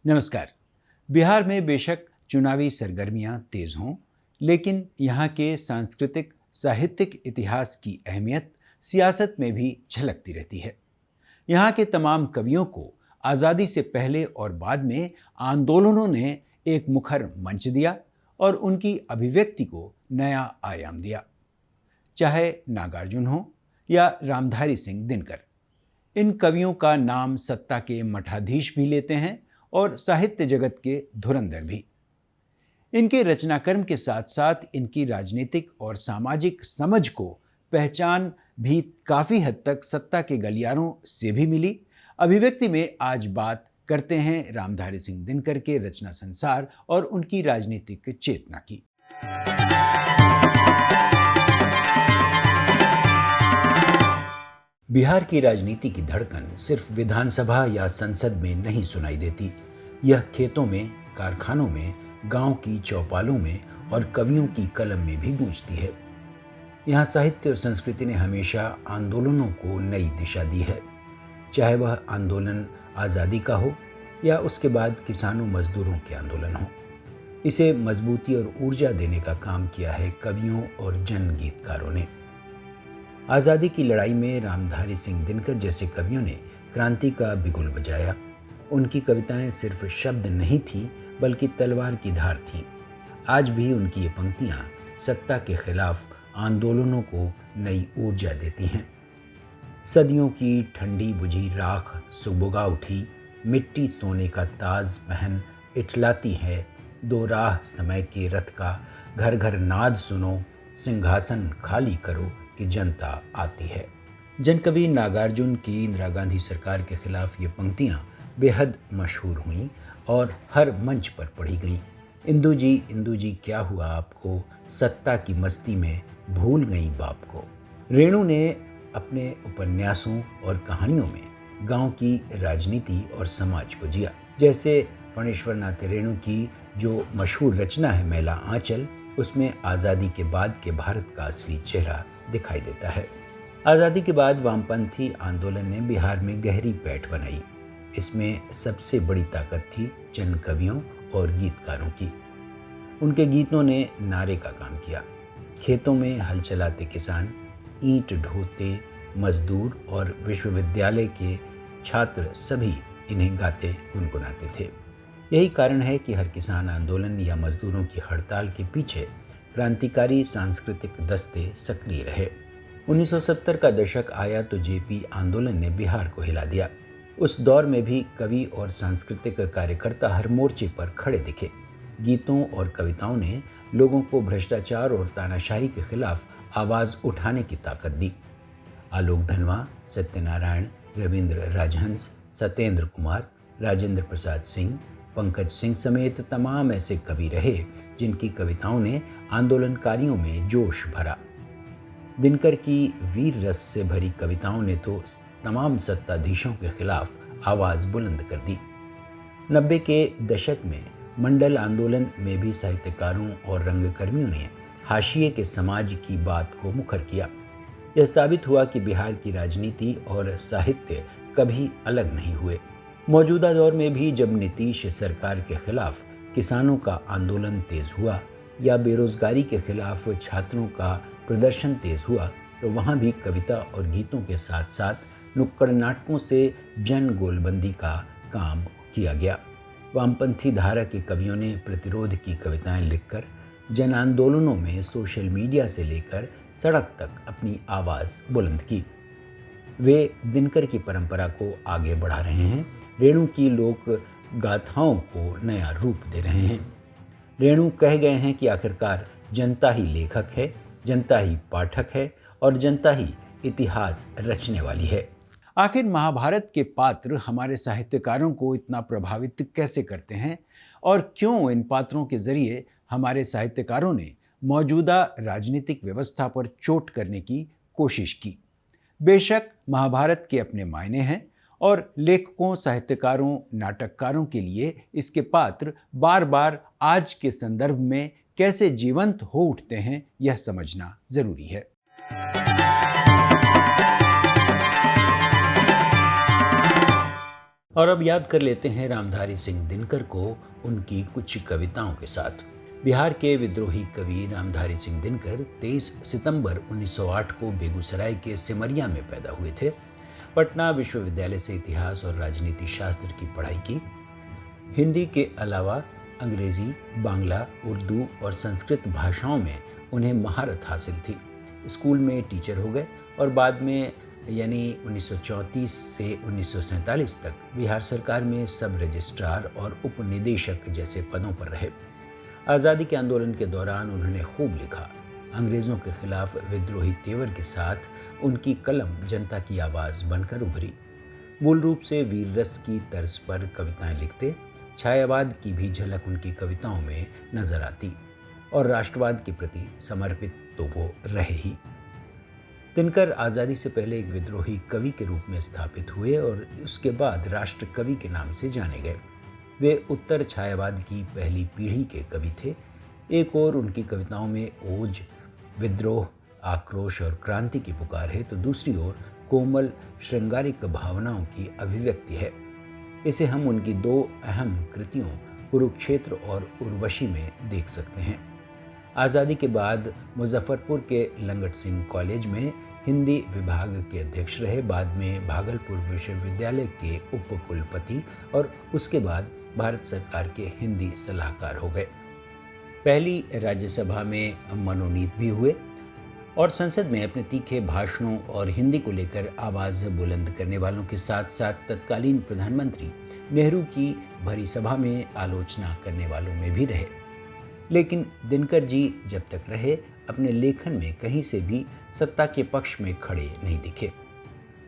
नमस्कार। बिहार में बेशक चुनावी सरगर्मियां तेज हों, लेकिन यहाँ के सांस्कृतिक साहित्यिक इतिहास की अहमियत सियासत में भी झलकती रहती है। यहाँ के तमाम कवियों को आज़ादी से पहले और बाद में आंदोलनों ने एक मुखर मंच दिया और उनकी अभिव्यक्ति को नया आयाम दिया। चाहे नागार्जुन हो या रामधारी सिंह दिनकर, इन कवियों का नाम सत्ता के मठाधीश भी लेते हैं और साहित्य जगत के धुरंधर भी। इनके रचनाकर्म के साथ साथ इनकी राजनीतिक और सामाजिक समझ को पहचान भी काफ़ी हद तक सत्ता के गलियारों से भी मिली। अभिव्यक्ति में आज बात करते हैं रामधारी सिंह दिनकर के रचना संसार और उनकी राजनीतिक चेतना की। बिहार की राजनीति की धड़कन सिर्फ विधानसभा या संसद में नहीं सुनाई देती, यह खेतों में, कारखानों में, गांव की चौपालों में और कवियों की कलम में भी गूंजती है। यहाँ साहित्य और संस्कृति ने हमेशा आंदोलनों को नई दिशा दी है, चाहे वह आंदोलन आज़ादी का हो या उसके बाद किसानों मजदूरों के आंदोलन हो। इसे मजबूती और ऊर्जा देने का काम किया है कवियों और जन गीतकारों ने। आज़ादी की लड़ाई में रामधारी सिंह दिनकर जैसे कवियों ने क्रांति का बिगुल बजाया। उनकी कविताएं सिर्फ शब्द नहीं थीं, बल्कि तलवार की धार थीं। आज भी उनकी ये पंक्तियां सत्ता के खिलाफ आंदोलनों को नई ऊर्जा देती हैं। सदियों की ठंडी बुझी राख सुबुगा उठी, मिट्टी सोने का ताज पहन इठलाती है, दो राह समय के रथ का, घर घर नाद सुनो, सिंहासन खाली करो कि जनता आती है। जनकवि नागार्जुन की इंदिरा गांधी सरकार के खिलाफ ये पंक्तियां बेहद मशहूर हुईं और हर मंच पर पढ़ी गईं। इंदु जी क्या हुआ आपको, सत्ता की मस्ती में भूल गई बाप को। रेणु ने अपने उपन्यासों और कहानियों में गांव की राजनीति और समाज को जिया। जैसे फणेश्वर नाथ रेणु की जो मशहूर रचना है मैला आंचल, उसमें आज़ादी के बाद के भारत का असली चेहरा दिखाई देता है। आज़ादी के बाद वामपंथी आंदोलन ने बिहार में गहरी पैठ बनाई। इसमें सबसे बड़ी ताकत थी जन कवियों और गीतकारों की। उनके गीतों ने नारे का काम किया। खेतों में हल चलाते किसान, ईंट ढोते मजदूर और विश्वविद्यालय के छात्र सभी इन्हें गाते गुनगुनाते थे। यही कारण है कि हर किसान आंदोलन या मजदूरों की हड़ताल के पीछे क्रांतिकारी सांस्कृतिक दस्ते सक्रिय रहे। 1970 का दशक आया तो जेपी आंदोलन ने बिहार को हिला दिया। उस दौर में भी कवि और सांस्कृतिक कार्यकर्ता हर मोर्चे पर खड़े दिखे। गीतों और कविताओं ने लोगों को भ्रष्टाचार और तानाशाही के खिलाफ आवाज़ उठाने की ताकत दी। आलोक धनवा, सत्यनारायण, रविंद्र राजहंस, सत्येंद्र कुमार, राजेंद्र प्रसाद सिंह, पंकज सिंह समेत तमाम ऐसे कवि रहे जिनकी कविताओं ने आंदोलनकारियों में जोश भरा। दिनकर की वीर रस से भरी कविताओं ने तो तमाम सत्ताधीशों के खिलाफ आवाज़ बुलंद कर दी। 90 के दशक में मंडल आंदोलन में भी साहित्यकारों और रंगकर्मियों ने हाशिए के समाज की बात को मुखर किया। यह साबित हुआ कि बिहार की राजनीति और साहित्य कभी अलग नहीं हुए। मौजूदा दौर में भी जब नीतीश सरकार के खिलाफ किसानों का आंदोलन तेज हुआ या बेरोजगारी के खिलाफ छात्रों का प्रदर्शन तेज हुआ, तो वहाँ भी कविता और गीतों के साथ साथ नुक्कड़ नाटकों से जन गोलबंदी का काम किया गया। वामपंथी धारा के कवियों ने प्रतिरोध की कविताएं लिखकर जन आंदोलनों में सोशल मीडिया से लेकर सड़क तक अपनी आवाज़ बुलंद की। वे दिनकर की परंपरा को आगे बढ़ा रहे हैं। रेणु की लोक गाथाओं को नया रूप दे रहे हैं। रेणु कह गए हैं कि आखिरकार जनता ही लेखक है, जनता ही पाठक है और जनता ही इतिहास रचने वाली है। आखिर महाभारत के पात्र हमारे साहित्यकारों को इतना प्रभावित कैसे करते हैं और क्यों इन पात्रों के जरिए हमारे साहित्यकारों ने मौजूदा राजनीतिक व्यवस्था पर चोट करने की कोशिश की। बेशक महाभारत के अपने मायने हैं और लेखकों, साहित्यकारों, नाटककारों के लिए इसके पात्र बार बार आज के संदर्भ में कैसे जीवंत हो उठते हैं, यह समझना जरूरी है। और अब याद कर लेते हैं रामधारी सिंह दिनकर को उनकी कुछ कविताओं के साथ। बिहार के विद्रोही कवि रामधारी सिंह दिनकर 23 सितंबर 1908 को बेगूसराय के सिमरिया में पैदा हुए थे। पटना विश्वविद्यालय से इतिहास और राजनीति शास्त्र की पढ़ाई की। हिंदी के अलावा अंग्रेजी, बांग्ला, उर्दू और संस्कृत भाषाओं में उन्हें महारत हासिल थी। स्कूल में टीचर हो गए और बाद में यानी 1934 से 1947 तक बिहार सरकार में सब रजिस्ट्रार और उप निदेशक जैसे पदों पर रहे। आज़ादी के आंदोलन के दौरान उन्होंने खूब लिखा। अंग्रेज़ों के खिलाफ विद्रोही तेवर के साथ उनकी कलम जनता की आवाज़ बनकर उभरी। मूल रूप से वीर रस की तर्ज पर कविताएं लिखते, छायावाद की भी झलक उनकी कविताओं में नजर आती और राष्ट्रवाद के प्रति समर्पित तो वो रहे ही। दिनकर आज़ादी से पहले एक विद्रोही कवि के रूप में स्थापित हुए और उसके बाद राष्ट्र कवि के नाम से जाने गए। वे उत्तर छायावाद की पहली पीढ़ी के कवि थे। एक ओर उनकी कविताओं में ओज, विद्रोह, आक्रोश और क्रांति की पुकार है, तो दूसरी ओर कोमल श्रृंगारिक भावनाओं की अभिव्यक्ति है। इसे हम उनकी दो अहम कृतियों कुरुक्षेत्र और उर्वशी में देख सकते हैं। आज़ादी के बाद मुजफ्फरपुर के लंगट सिंह कॉलेज में हिंदी विभाग के अध्यक्ष रहे। बाद में भागलपुर विश्वविद्यालय के उप कुलपति और उसके बाद भारत सरकार के हिंदी सलाहकार हो गए। पहली राज्यसभा में मनोनीत भी हुए और संसद में अपने तीखे भाषणों और हिंदी को लेकर आवाज़ बुलंद करने वालों के साथ साथ तत्कालीन प्रधानमंत्री नेहरू की भरी सभा में आलोचना करने वालों में भी रहे। लेकिन दिनकर जी जब तक रहे अपने लेखन में कहीं से भी सत्ता के पक्ष में खड़े नहीं दिखे।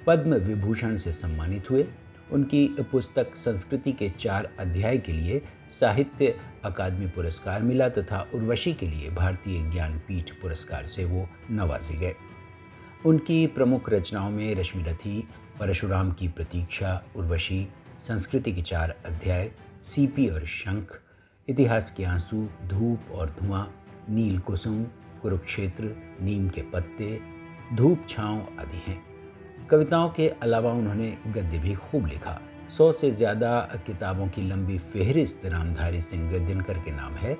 पद्म विभूषण से सम्मानित हुए। उनकी पुस्तक संस्कृति के 4 अध्याय के लिए साहित्य अकादमी पुरस्कार मिला तथा उर्वशी के लिए भारतीय ज्ञानपीठ पुरस्कार से वो नवाजे गए। उनकी प्रमुख रचनाओं में रश्मिरथी, परशुराम की प्रतीक्षा, उर्वशी, संस्कृति के 4 अध्याय, सीपी और शंख, इतिहास के आंसू, धूप और धुआं, नील कुसुम, कुरुक्षेत्र, नीम के पत्ते, धूप छांव आदि हैं। कविताओं के अलावा उन्होंने गद्य भी खूब लिखा। 100 से ज़्यादा किताबों की लंबी फेहरिस्त रामधारी सिंह दिनकर के नाम है।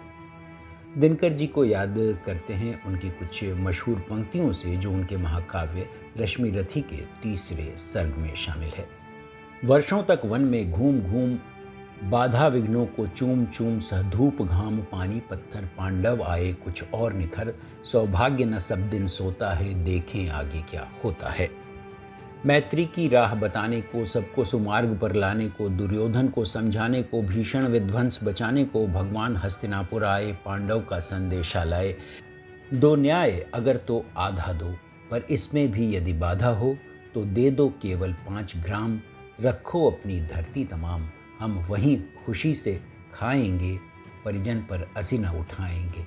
दिनकर जी को याद करते हैं उनकी कुछ मशहूर पंक्तियों से जो उनके महाकाव्य रश्मिरथी के 3रे सर्ग में शामिल है। वर्षों तक वन में घूम घूम बाधा विघ्नों को चूम चूम, सह धूप घाम पानी पत्थर, पांडव आए कुछ और निखर, सौभाग्य न सब दिन सोता है, देखें आगे क्या होता है। मैत्री की राह बताने को, सबको सुमार्ग पर लाने को, दुर्योधन को समझाने को, भीषण विध्वंस बचाने को, भगवान हस्तिनापुर आए, पांडव का संदेशा लाए। दो न्याय अगर तो आधा दो, पर इसमें भी यदि बाधा हो तो दे दो केवल 5 ग्राम, रखो अपनी धरती तमाम, हम वहीं खुशी से खाएंगे, परिजन पर असी न उठाएंगे।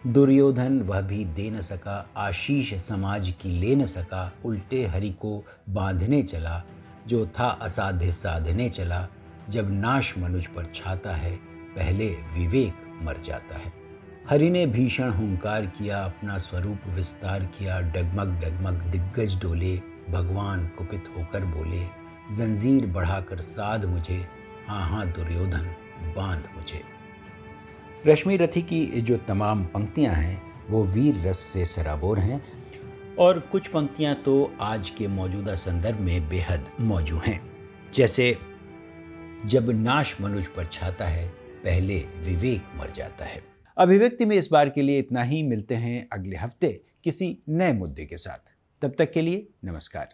दुर्योधन वह भी दे न सका, आशीष समाज की ले न सका, उल्टे हरि को बांधने चला, जो था असाध्य साधने चला, जब नाश मनुज पर छाता है, पहले विवेक मर जाता है। हरि ने भीषण हुंकार किया, अपना स्वरूप विस्तार किया, डगमग डगमग दिग्गज डोले, भगवान कुपित होकर बोले, जंजीर बढ़ाकर साध मुझे, हाँ हाँ दुर्योधन बांध मुझे। रश्मिरथी की जो तमाम पंक्तियां हैं वो वीर रस से सराबोर हैं और कुछ पंक्तियां तो आज के मौजूदा संदर्भ में बेहद मौजू हैं। जैसे जब नाश मनुज पर छाता है, पहले विवेक मर जाता है। अभिव्यक्ति में इस बार के लिए इतना ही। मिलते हैं अगले हफ्ते किसी नए मुद्दे के साथ। तब तक के लिए नमस्कार।